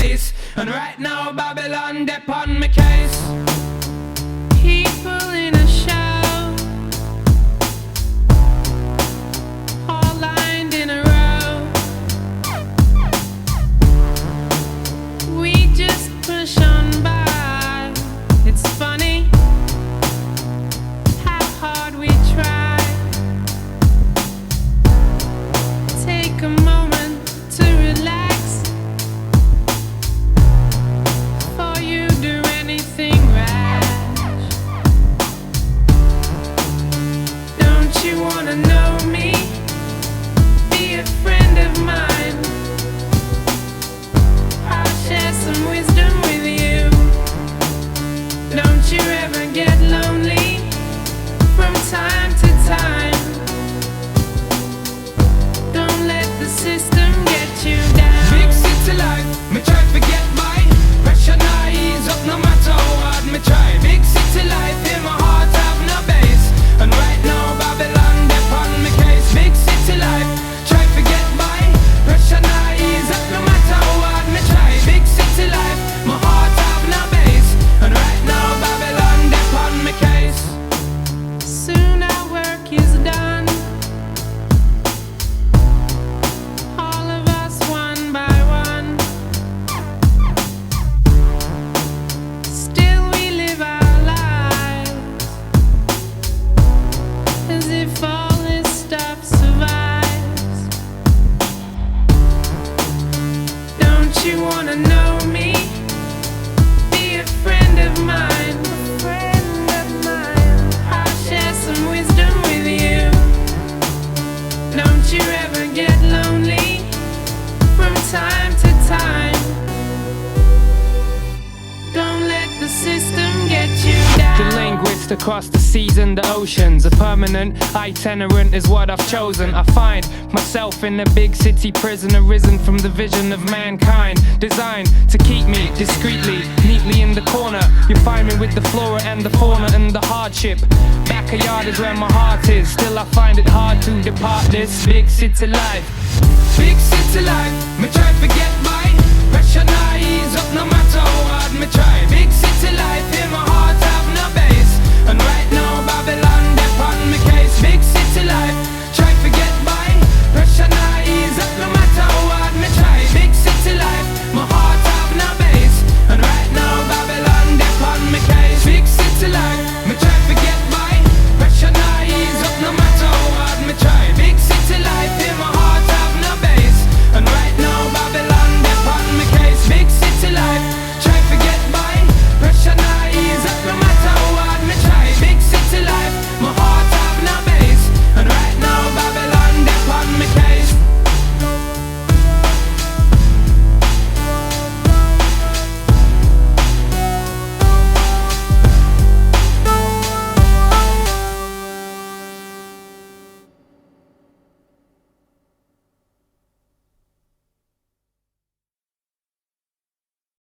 base. And right now Babylon dep on my case. People in a show, all lined in a row. We just push on by. It's funny how hard we try. Take a moment to relax before you do anything rash. Don't you wanna know me? Be a friend of mine. I'll share some wisdom with you. Don't you ever get lonely from time to time. Don't let the system get you down. Big city life, me try to get by. Pressure not ease up no matter how hard me try. Big city life, in my heart have no base. And right now Babylon dep on me case. Big city life, try to get by. Pressure not ease up no matter how hard me try. Big city life, my heart have no base. And right now Babylon dep on me case. Soon our work is done. All of us one by one. Still we live our lives as if all this stuff survives. Don't you wanna know me? Be a friend of mine. I'll share some wisdom with you. Don't you ever get lonely from time to time. Don't let the system get you down. The linguist across the seas and the oceans. A permanent itinerant is what I've chosen. I find myself in a big city prison, arisen from the vision of mankind, designed to keep me discreetly, neatly in the corner. You find me with the flora and the fauna and the hardship. Backyard is where my heart is. Still I find it hard to depart this big city life. Big city life, me try to get by.